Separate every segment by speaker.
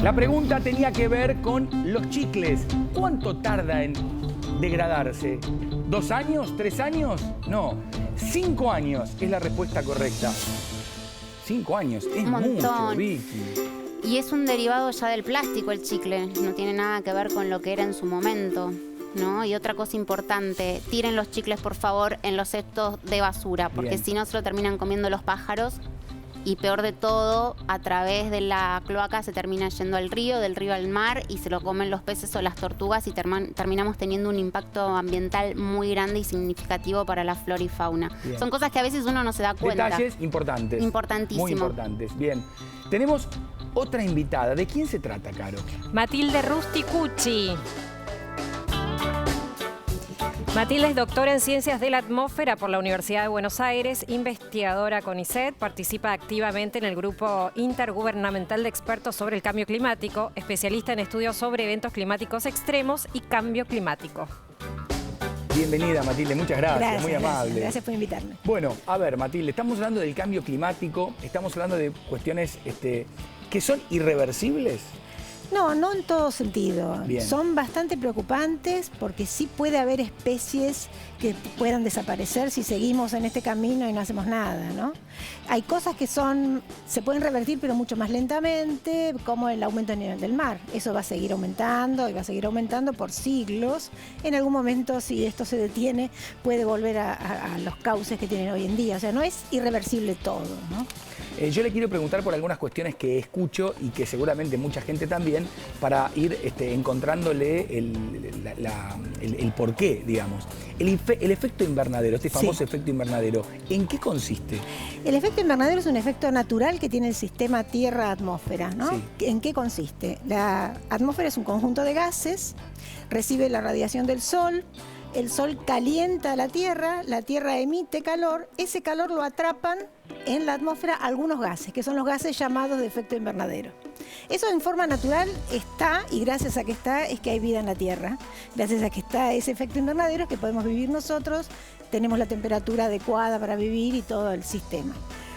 Speaker 1: La pregunta tenía que ver con los chicles. ¿Cuánto tarda en degradarse? ¿2 años? ¿3 años? No, 5 años es la respuesta correcta. 5 años, es mucho, Vicky.
Speaker 2: Y es un derivado ya del plástico el chicle, no tiene nada que ver con lo que era en su momento, ¿no? Y otra cosa importante, tiren los chicles por favor en los cestos de basura, porque si no se lo terminan comiendo los pájaros. Y peor de todo, a través de la cloaca se termina yendo al río, del río al mar, y se lo comen los peces o las tortugas y terminamos teniendo un impacto ambiental muy grande y significativo para la flora y fauna.
Speaker 1: Bien.
Speaker 2: Son cosas que a veces uno no se da cuenta.
Speaker 1: Detalles importantes.
Speaker 2: Importantísimo.
Speaker 1: Muy importantes. Bien. Tenemos otra invitada. ¿De quién se trata, Caro?
Speaker 3: Matilde Rusticucci. Matilde es doctora en Ciencias de la Atmósfera por la Universidad de Buenos Aires, investigadora CONICET, participa activamente en el Grupo Intergubernamental de Expertos sobre el Cambio Climático, especialista en estudios sobre eventos climáticos extremos y cambio climático.
Speaker 1: Bienvenida, Matilde, muchas gracias, muy amable.
Speaker 4: Gracias por invitarme.
Speaker 1: Bueno, a ver, Matilde, estamos hablando del cambio climático, estamos hablando de cuestiones que son irreversibles.
Speaker 4: No, no en todo sentido.
Speaker 1: Bien.
Speaker 4: Son bastante preocupantes porque sí puede haber especies que puedan desaparecer si seguimos en este camino y no hacemos nada, ¿no? Hay cosas que se pueden revertir pero mucho más lentamente, como el aumento del nivel del mar. Eso va a seguir aumentando y va a seguir aumentando por siglos. En algún momento, si esto se detiene, puede volver a los cauces que tienen hoy en día. O sea, no es irreversible todo, ¿no?
Speaker 1: Yo le quiero preguntar por algunas cuestiones que escucho y que seguramente mucha gente también, para ir encontrándole el porqué, digamos. El efecto invernadero, este famoso efecto invernadero, ¿en qué consiste?
Speaker 4: El efecto invernadero es un efecto natural que tiene el sistema Tierra-atmósfera, ¿no?
Speaker 1: Sí.
Speaker 4: ¿En qué consiste? La atmósfera es un conjunto de gases, recibe la radiación del Sol, el Sol calienta la Tierra emite calor, ese calor lo atrapan en la atmósfera algunos gases, que son los gases llamados de efecto invernadero. Eso en forma natural está, y gracias a que está, es que hay vida en la Tierra. Gracias a que está ese efecto invernadero es que podemos vivir nosotros, tenemos la temperatura adecuada para vivir y todo el sistema.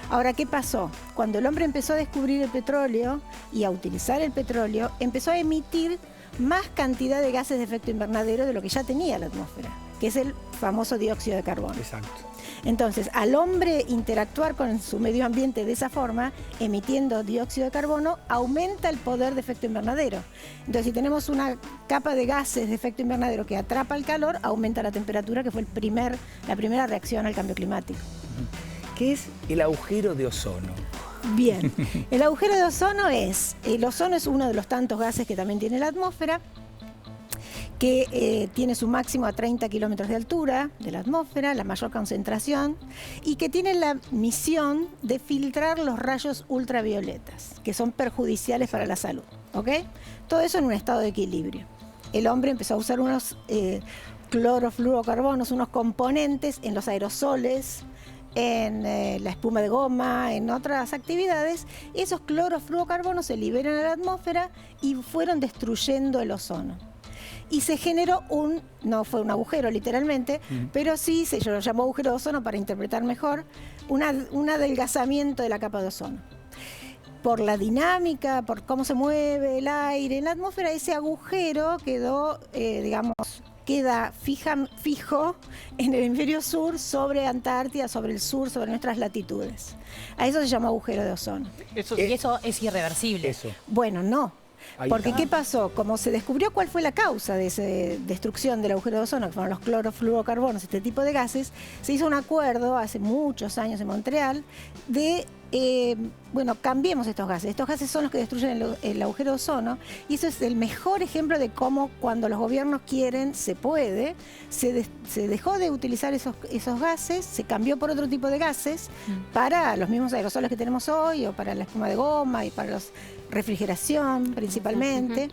Speaker 4: Ahora, ¿qué pasó? Cuando el hombre empezó a descubrir el petróleo y a utilizar el petróleo, empezó a emitir más cantidad de gases de efecto invernadero de lo que ya tenía la atmósfera, que es el famoso dióxido de carbono.
Speaker 1: Exacto.
Speaker 4: Entonces, al hombre interactuar con su medio ambiente de esa forma, emitiendo dióxido de carbono, aumenta el poder de efecto invernadero. Entonces, si tenemos una capa de gases de efecto invernadero que atrapa el calor, aumenta la temperatura, que fue la primera reacción al cambio climático.
Speaker 1: ¿Qué es el agujero de ozono?
Speaker 4: Bien, el agujero de ozono el ozono es uno de los tantos gases que también tiene la atmósfera, que tiene su máximo a 30 kilómetros de altura de la atmósfera, la mayor concentración, y que tiene la misión de filtrar los rayos ultravioletas, que son perjudiciales para la salud, ¿ok? Todo eso en un estado de equilibrio. El hombre empezó a usar unos clorofluorocarbonos, unos componentes en los aerosoles, en la espuma de goma, en otras actividades. Esos clorofluorocarbonos se liberan a la atmósfera y fueron destruyendo el ozono. Y se generó no fue un agujero literalmente, pero sí, yo lo llamo agujero de ozono para interpretar mejor, un adelgazamiento de la capa de ozono. Por la dinámica, por cómo se mueve el aire en la atmósfera, ese agujero queda fijo en el hemisferio sur, sobre Antártida, sobre el sur, sobre nuestras latitudes. A eso se llama agujero de ozono.
Speaker 3: Y eso es irreversible.
Speaker 1: Eso.
Speaker 4: Bueno, no.
Speaker 1: Ahí
Speaker 4: Porque
Speaker 1: está.
Speaker 4: ¿qué pasó? Como se descubrió cuál fue la causa de esa destrucción del agujero de ozono, que fueron los clorofluorocarbonos, este tipo de gases, se hizo un acuerdo hace muchos años en Montreal de, cambiemos estos gases. Estos gases son los que destruyen el agujero de ozono, y eso es el mejor ejemplo de cómo cuando los gobiernos quieren, se puede. Se dejó de utilizar esos gases, se cambió por otro tipo de gases para los mismos aerosoles que tenemos hoy, o para la espuma de goma y para la refrigeración principalmente.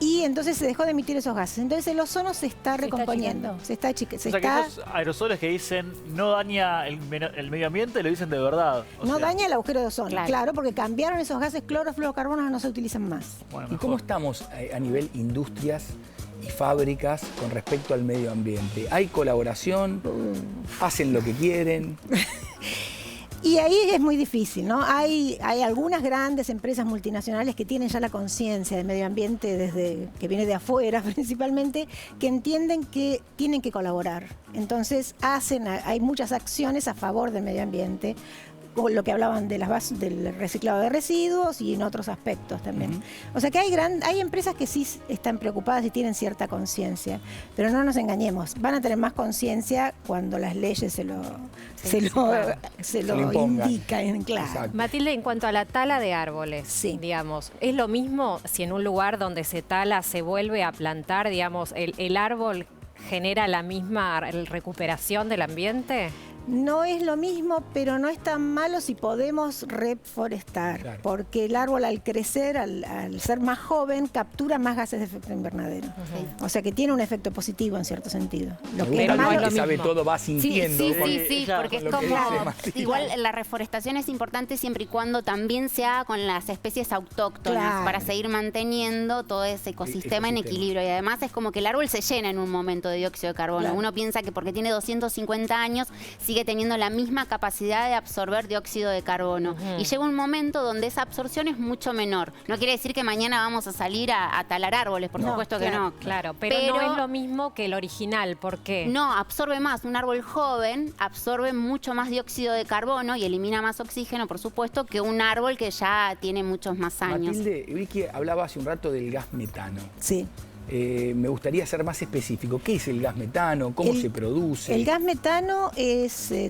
Speaker 4: Y entonces se dejó de emitir esos gases. Entonces el ozono se está recomponiendo.
Speaker 5: O sea, que esos aerosoles que dicen no daña el medio ambiente, lo dicen de verdad.
Speaker 4: No daña el agujero de ozono,
Speaker 2: Claro.
Speaker 4: claro, porque cambiaron esos gases clorofluorocarbonos, no se utilizan más.
Speaker 5: Bueno,
Speaker 1: ¿Y
Speaker 5: mejor.
Speaker 1: cómo estamos a nivel industrias y fábricas con respecto al medio ambiente? ¿Hay colaboración? ¿Hacen lo que quieren?
Speaker 4: Y ahí es muy difícil, ¿no? Hay algunas grandes empresas multinacionales que tienen ya la conciencia del medio ambiente desde que viene de afuera principalmente, que entienden que tienen que colaborar. Entonces hay muchas acciones a favor del medio ambiente, lo que hablaban de del reciclado de residuos y en otros aspectos también. O sea que hay empresas que sí están preocupadas y tienen cierta conciencia, pero no nos engañemos, van a tener más conciencia cuando las leyes se lo indican, claro.
Speaker 1: Exacto.
Speaker 3: Matilde, en cuanto a la tala de árboles, digamos, ¿es lo mismo si en un lugar donde se tala se vuelve a plantar, digamos, el árbol genera la misma recuperación del ambiente?
Speaker 4: No es lo mismo, pero no es tan malo si podemos reforestar, claro, porque el árbol al crecer, al ser más joven, captura más gases de efecto invernadero. O sea que tiene un efecto positivo en cierto sentido.
Speaker 1: Pero no es que sabe todo, va sintiendo.
Speaker 2: Sí, porque es como... Igual la reforestación es importante siempre y cuando también se haga con las especies autóctonas, claro, para seguir manteniendo todo ese ecosistema en equilibrio. Y además es como que el árbol se llena en un momento de dióxido de carbono. Claro. Uno piensa que porque tiene 250 años sigue teniendo la misma capacidad de absorber dióxido de carbono. Y llega un momento donde esa absorción es mucho menor. No quiere decir que mañana vamos a salir a talar árboles, por supuesto que no.
Speaker 3: Claro, pero no es lo mismo que el original. ¿Por qué?
Speaker 2: No, absorbe más. Un árbol joven absorbe mucho más dióxido de carbono y elimina más oxígeno, por supuesto, que un árbol que ya tiene muchos más años.
Speaker 1: Matilde, Vicky hablaba hace un rato del gas metano.
Speaker 4: Sí.
Speaker 1: Me gustaría ser más específico. ¿Qué es el gas metano? ¿Cómo se produce?
Speaker 4: El gas metano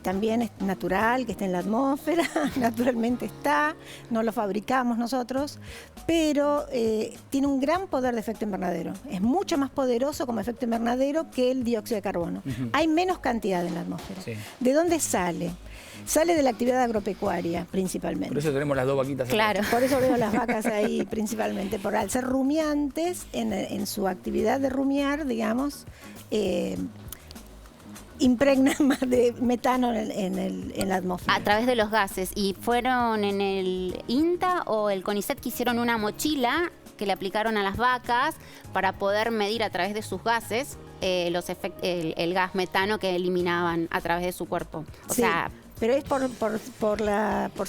Speaker 4: también es natural, que está en la atmósfera, naturalmente está, no lo fabricamos nosotros, pero tiene un gran poder de efecto invernadero. Es mucho más poderoso como efecto invernadero que el dióxido de carbono. Hay menos cantidad en la atmósfera. Sí. ¿De dónde sale? Sale de la actividad agropecuaria, principalmente.
Speaker 1: Por eso tenemos las dos vaquitas.
Speaker 4: Claro, por eso veo las vacas ahí, principalmente. Al ser rumiantes, en su actividad de rumiar, digamos, impregnan más de metano en la atmósfera.
Speaker 2: A través de los gases. ¿Y fueron en el INTA o el CONICET que hicieron una mochila que le aplicaron a las vacas para poder medir a través de sus gases el gas metano que eliminaban a través de su cuerpo? O sea...
Speaker 4: Pero es por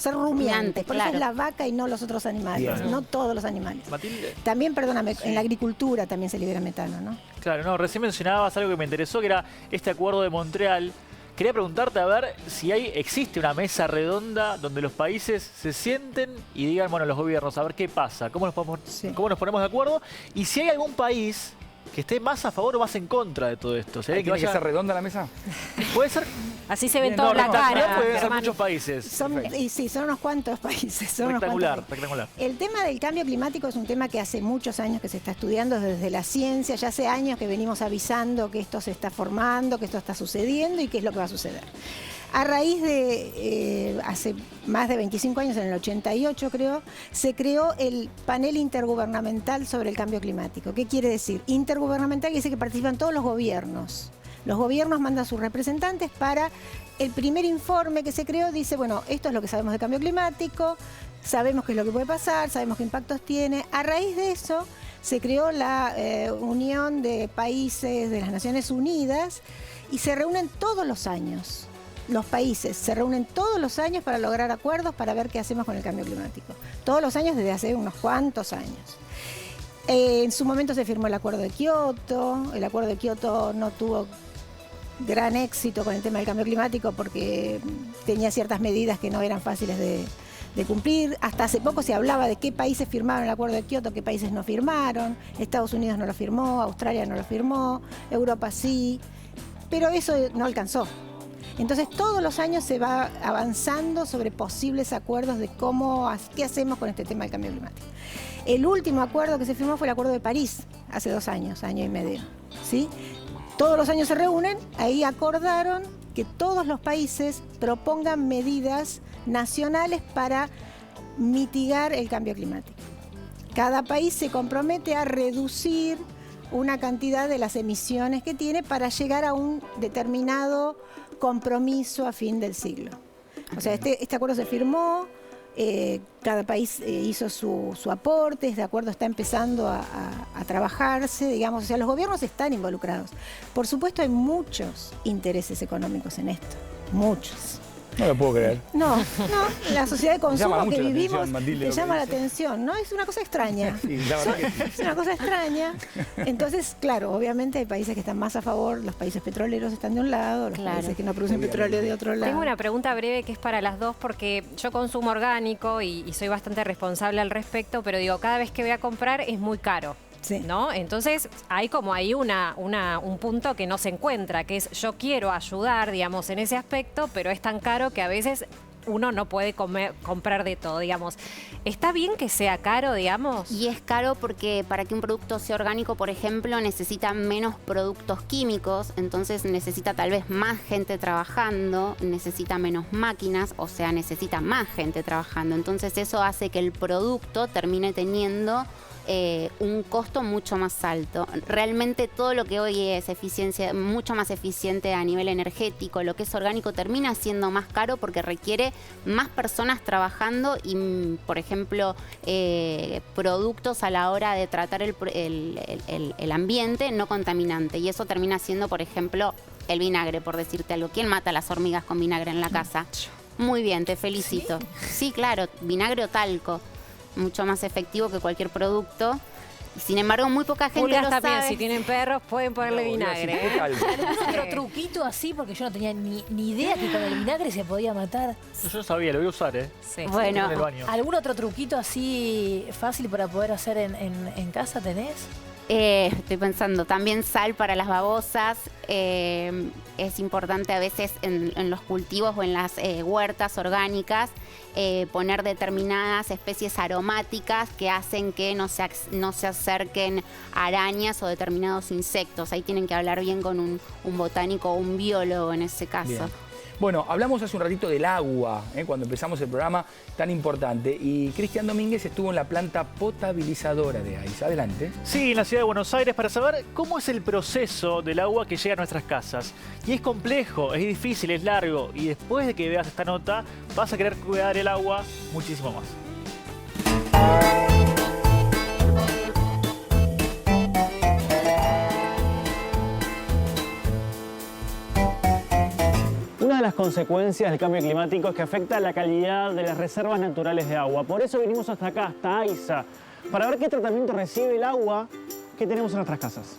Speaker 4: ser rumiantes, por eso es la vaca y no los otros animales, no todos los animales.
Speaker 5: Matilde.
Speaker 4: También, perdóname, en la agricultura también se libera metano, ¿no?
Speaker 5: Claro, no, recién mencionabas algo que me interesó, que era este acuerdo de Montreal. Quería preguntarte a ver si existe una mesa redonda donde los países se sienten y digan, bueno, los gobiernos, a ver qué pasa, cómo nos ponemos de acuerdo, y si hay algún país que esté más a favor o más en contra de todo esto.
Speaker 1: ¿Tiene que ser redonda la mesa?
Speaker 5: Puede ser...
Speaker 3: Así se ven toda la cara.
Speaker 5: Pueden ser muchos países.
Speaker 4: Son unos cuantos países.
Speaker 5: Espectacular.
Speaker 4: El tema del cambio climático es un tema que hace muchos años que se está estudiando desde la ciencia. Ya hace años que venimos avisando que esto se está formando, que esto está sucediendo y qué es lo que va a suceder. A raíz de, hace más de 25 años, en el 88 creo, se creó el panel intergubernamental sobre el cambio climático. ¿Qué quiere decir? Intergubernamental quiere decir que participan todos los gobiernos. Los gobiernos mandan a sus representantes para el primer informe que se creó. Dice, bueno, esto es lo que sabemos de cambio climático, sabemos qué es lo que puede pasar, sabemos qué impactos tiene. A raíz de eso se creó la Unión de Países de las Naciones Unidas y se reúnen todos los años. Los países se reúnen todos los años para lograr acuerdos para ver qué hacemos con el cambio climático. Todos los años desde hace unos cuantos años. En su momento se firmó el Acuerdo de Kioto. El Acuerdo de Kioto no tuvo gran éxito con el tema del cambio climático porque tenía ciertas medidas que no eran fáciles de cumplir. Hasta hace poco se hablaba de qué países firmaron el Acuerdo de Kioto, qué países no firmaron. Estados Unidos no lo firmó, Australia no lo firmó, Europa sí, pero eso no alcanzó. Entonces todos los años se va avanzando sobre posibles acuerdos de qué hacemos con este tema del cambio climático. El último acuerdo que se firmó fue el Acuerdo de París, hace 2 años, año y medio, ¿sí? Todos los años se reúnen, ahí acordaron que todos los países propongan medidas nacionales para mitigar el cambio climático. Cada país se compromete a reducir una cantidad de las emisiones que tiene para llegar a un determinado compromiso a fin del siglo. O sea, este acuerdo se firmó, cada país hizo su aporte, este acuerdo está empezando a trabajarse, digamos, o sea, los gobiernos están involucrados. Por supuesto, hay muchos intereses económicos en esto, muchos.
Speaker 1: No lo puedo creer.
Speaker 4: No, la sociedad de consumo
Speaker 1: mucho
Speaker 4: que
Speaker 1: la
Speaker 4: vivimos
Speaker 1: atención, Matilde,
Speaker 4: te
Speaker 1: lo que
Speaker 4: llama la
Speaker 1: dice.
Speaker 4: atención, ¿no? Es una cosa extraña.
Speaker 1: Sí, la verdad que sí.
Speaker 4: Es una cosa extraña. Entonces, claro, obviamente hay países que están más a favor, los países petroleros están de un lado, los
Speaker 2: Claro.
Speaker 4: países que no producen
Speaker 1: Obviamente.
Speaker 4: petróleo de otro lado.
Speaker 3: Tengo una pregunta breve que es para las dos porque yo consumo orgánico y soy bastante responsable al respecto, pero digo, cada vez que voy a comprar es muy caro.
Speaker 4: Sí.
Speaker 3: ¿No? Entonces hay como ahí un punto que no se encuentra, que es yo quiero ayudar, digamos, en ese aspecto, pero es tan caro que a veces uno no puede comprar de todo, digamos. ¿Está bien que sea caro, digamos?
Speaker 2: Y es caro porque para que un producto sea orgánico, por ejemplo, necesita menos productos químicos, entonces necesita tal vez más gente trabajando, necesita menos máquinas, o sea, necesita más gente trabajando. Entonces eso hace que el producto termine teniendo un costo mucho más alto. Realmente todo lo que hoy es eficiencia, mucho más eficiente a nivel energético, lo que es orgánico termina siendo más caro porque requiere más personas trabajando y, por ejemplo, productos a la hora de tratar el ambiente no contaminante. Y eso termina siendo, por ejemplo, el vinagre, por decirte algo. ¿Quién mata a las hormigas con vinagre en la casa? Muy bien, te felicito. Sí, claro, vinagre o talco. Mucho más efectivo que cualquier producto. Sin embargo, muy poca gente
Speaker 3: Pulgas
Speaker 2: lo
Speaker 3: también,
Speaker 2: sabe.
Speaker 3: si tienen perros pueden ponerle
Speaker 1: No,
Speaker 3: vinagre.
Speaker 1: ¿qué tal?
Speaker 6: ¿Algún otro truquito así? Porque yo no tenía ni idea que con el vinagre se podía matar.
Speaker 5: Yo no sabía, lo voy a usar, ¿eh?
Speaker 3: Sí.
Speaker 2: Bueno,
Speaker 5: En el baño.
Speaker 6: ¿Algún otro truquito así fácil para poder hacer en casa tenés?
Speaker 2: estoy pensando, también sal para las babosas. Es importante a veces en los cultivos o en las huertas orgánicas poner determinadas especies aromáticas que hacen que no se acerquen arañas o determinados insectos. Ahí tienen que hablar bien con un botánico o un biólogo en ese caso.
Speaker 1: Bien. Bueno, hablamos hace un ratito del agua, cuando empezamos el programa tan importante. Y Cristian Domínguez estuvo en la planta potabilizadora de AIS. Adelante.
Speaker 5: Sí, en la ciudad de Buenos Aires para saber cómo es el proceso del agua que llega a nuestras casas. Y es complejo, es difícil, es largo. Y después de que veas esta nota, vas a querer cuidar el agua muchísimo más.
Speaker 7: Una de las consecuencias del cambio climático es que afecta la calidad de las reservas naturales de agua. Por eso vinimos hasta acá, hasta AISA, para ver qué tratamiento recibe el agua que tenemos en nuestras casas.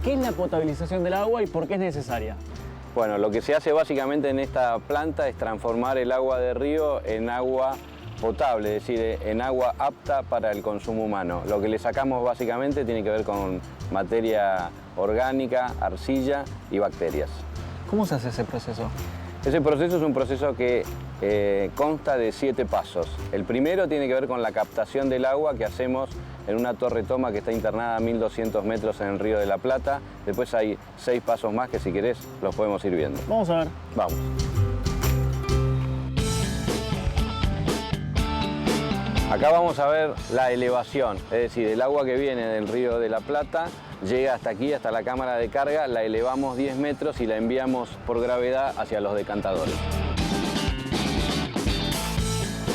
Speaker 7: ¿Qué es la potabilización del agua y por qué es necesaria?
Speaker 8: Bueno, lo que se hace básicamente en esta planta es transformar el agua de río en agua potable, es decir, en agua apta para el consumo humano. Lo que le sacamos básicamente tiene que ver con materia orgánica, arcilla y bacterias.
Speaker 7: ¿Cómo se hace ese proceso?
Speaker 8: Ese proceso es un proceso que consta de 7 pasos. El primero tiene que ver con la captación del agua que hacemos en una torre toma que está internada a 1200 metros en el Río de la Plata. Después hay 6 pasos más que si querés los podemos ir viendo.
Speaker 7: Vamos a ver.
Speaker 8: Vamos. Acá vamos a ver la elevación, es decir, el agua que viene del Río de la Plata llega hasta aquí, hasta la cámara de carga, la elevamos 10 metros y la enviamos por gravedad hacia los decantadores.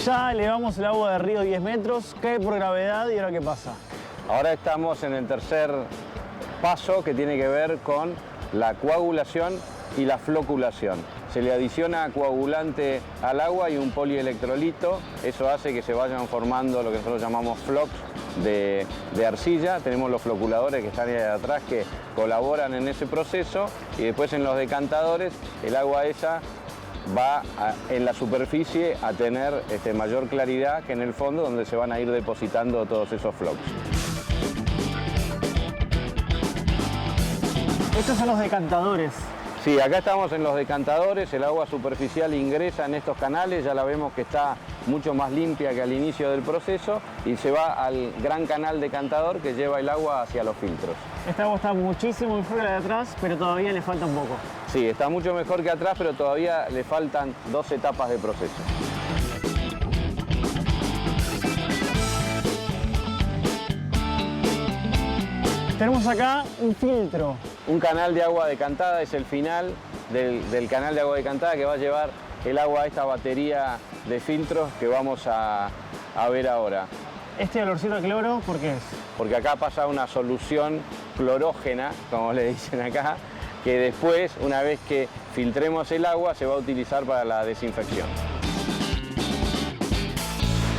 Speaker 7: Ya elevamos el agua del río 10 metros, cae por gravedad y ahora ¿qué pasa?
Speaker 8: Ahora estamos en el tercer paso que tiene que ver con la coagulación y la floculación. Se le adiciona coagulante al agua y un polielectrolito. Eso hace que se vayan formando lo que nosotros llamamos flocs de arcilla. Tenemos los floculadores que están ahí atrás que colaboran en ese proceso y después en los decantadores el agua esa va en la superficie a tener mayor claridad que en el fondo donde se van a ir depositando todos esos flocs.
Speaker 7: Estos son los decantadores.
Speaker 8: Sí, acá estamos en los decantadores, el agua superficial ingresa en estos canales, ya la vemos que está mucho más limpia que al inicio del proceso y se va al gran canal decantador que lleva el agua hacia los filtros.
Speaker 7: Esta agua está muchísimo mejor que la de atrás, pero todavía le falta un poco.
Speaker 8: Sí, está mucho mejor que atrás, pero todavía le faltan 2 etapas de proceso.
Speaker 7: Tenemos acá un filtro.
Speaker 8: Un canal de agua decantada es el final del canal de agua decantada que va a llevar el agua a esta batería de filtros que vamos a ver ahora.
Speaker 7: Este olorcito a cloro, ¿por qué es?
Speaker 8: Porque acá pasa una solución clorógena, como le dicen acá, que después, una vez que filtremos el agua, se va a utilizar para la desinfección.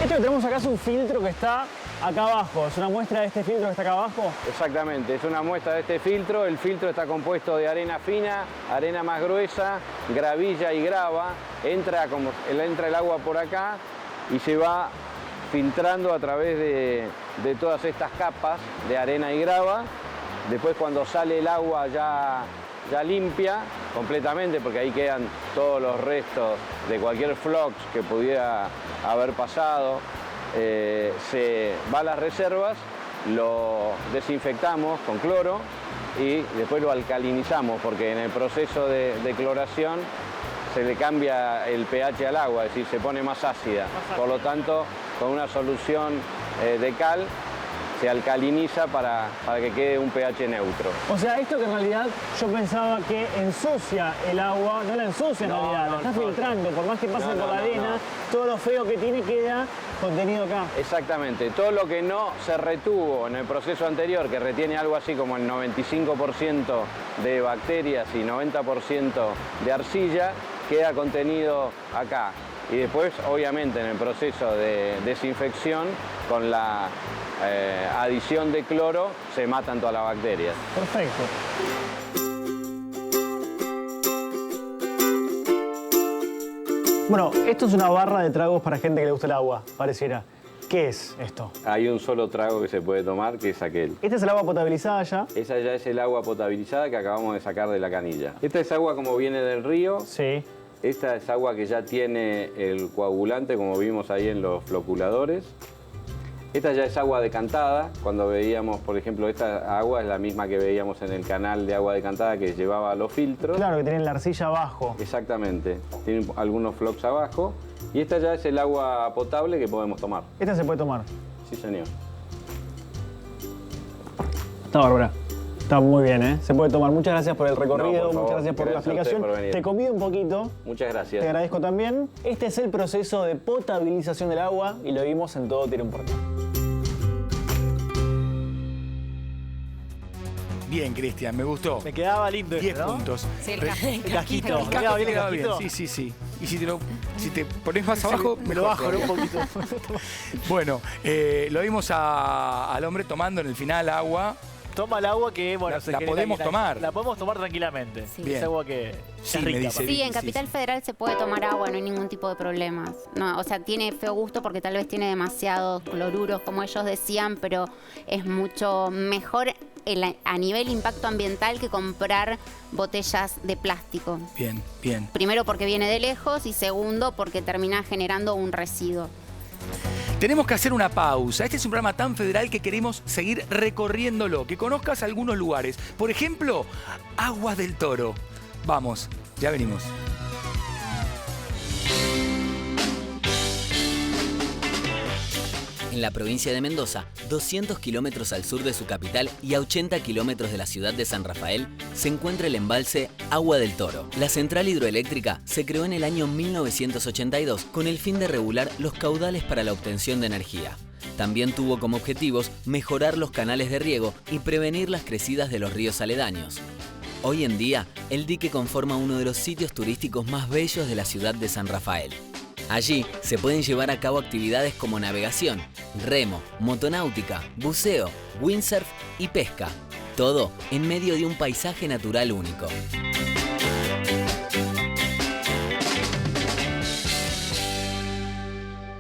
Speaker 7: Esto que tenemos acá es un filtro que está acá abajo. ¿Es una muestra de este filtro que está acá abajo?
Speaker 8: Exactamente, es una muestra de este filtro. El filtro está compuesto de arena fina, arena más gruesa, gravilla y grava. Entra el agua por acá y se va filtrando a través de todas estas capas de arena y grava. Después, cuando sale el agua ya limpia completamente, porque ahí quedan todos los restos de cualquier flux que pudiera haber pasado, se va a las reservas, lo desinfectamos con cloro y después lo alcalinizamos, porque en el proceso de cloración se le cambia el pH al agua, es decir, se pone más ácida. Por lo tanto, con una solución de cal se alcaliniza para que quede un pH neutro.
Speaker 7: O sea, esto que en realidad yo pensaba que ensucia el agua, no la ensucia en realidad, la está filtrando, por más que pase por la arena, todo lo feo que tiene queda contenido acá.
Speaker 8: Exactamente, todo lo que no se retuvo en el proceso anterior, que retiene algo así como el 95% de bacterias y 90% de arcilla, queda contenido acá. Y después, obviamente, en el proceso de desinfección, con la adición de cloro, se matan todas las bacterias.
Speaker 7: Perfecto. Bueno, esto es una barra de tragos para gente que le gusta el agua, pareciera. ¿Qué es esto?
Speaker 8: Hay un solo trago que se puede tomar, que es aquel.
Speaker 7: ¿Esta es el agua potabilizada ya?
Speaker 8: Esa ya es el agua potabilizada que acabamos de sacar de la canilla. Esta es agua como viene del río.
Speaker 7: Sí.
Speaker 8: Esta es agua que ya tiene el coagulante, como vimos ahí en los floculadores. Esta ya es agua decantada. Cuando veíamos, por ejemplo, esta agua es la misma que veíamos en el canal de agua decantada que llevaba los filtros.
Speaker 7: Claro, que tienen la arcilla abajo.
Speaker 8: Exactamente. Tienen algunos flux abajo. Y esta ya es el agua potable que podemos tomar.
Speaker 7: ¿Esta se puede tomar?
Speaker 8: Sí, señor.
Speaker 7: Está bárbara. Está muy bien, ¿eh? Se puede tomar. Muchas gracias por el recorrido,
Speaker 8: No, por favor.
Speaker 7: muchas gracias por la
Speaker 8: Gracias a
Speaker 7: explicación.
Speaker 8: usted por venir.
Speaker 7: Te convido un poquito.
Speaker 8: Muchas gracias.
Speaker 7: Te agradezco también. Este es el proceso de potabilización del agua y lo vimos en Todo Tiene un Porqué.
Speaker 1: Bien, Cristian, me gustó.
Speaker 5: Me quedaba lindo
Speaker 1: 10
Speaker 5: esto, ¿no?
Speaker 1: puntos.
Speaker 3: Sí, el
Speaker 5: El casquito.
Speaker 1: El
Speaker 5: Me
Speaker 1: casco
Speaker 5: quedaba
Speaker 1: te
Speaker 5: bien el
Speaker 1: quedaba bien.
Speaker 5: casquito.
Speaker 1: Sí. Y si te pones más abajo,
Speaker 5: Me lo bajo, ¿no? Un poquito.
Speaker 1: Bueno, lo vimos al hombre tomando en el final agua.
Speaker 5: Toma el agua que, bueno,
Speaker 1: La podemos tomar.
Speaker 5: La podemos tomar tranquilamente.
Speaker 2: Sí.
Speaker 1: Bien.
Speaker 5: Es agua que
Speaker 1: Sí,
Speaker 5: es
Speaker 1: me
Speaker 5: rica.
Speaker 1: dice.
Speaker 2: Sí, en
Speaker 1: sí,
Speaker 2: Capital
Speaker 1: sí.
Speaker 2: Federal se puede tomar agua, no hay ningún tipo de problemas. No, o sea, tiene feo gusto porque tal vez tiene demasiados cloruros, como ellos decían, pero es mucho mejor a nivel impacto ambiental que comprar botellas de plástico.
Speaker 1: Bien, bien.
Speaker 2: Primero porque viene de lejos y segundo porque termina generando un residuo.
Speaker 1: Tenemos que hacer una pausa. Este es un programa tan federal que queremos seguir recorriéndolo, que conozcas algunos lugares. Por ejemplo, Aguas del Toro. Vamos, ya venimos.
Speaker 9: En la provincia de Mendoza, 200 kilómetros al sur de su capital y a 80 kilómetros de la ciudad de San Rafael, se encuentra el embalse Agua del Toro. La central hidroeléctrica se creó en el año 1982 con el fin de regular los caudales para la obtención de energía. También tuvo como objetivos mejorar los canales de riego y prevenir las crecidas de los ríos aledaños. Hoy en día, el dique conforma uno de los sitios turísticos más bellos de la ciudad de San Rafael. Allí se pueden llevar a cabo actividades como navegación, remo, motonáutica, buceo, windsurf y pesca. Todo en medio de un paisaje natural único.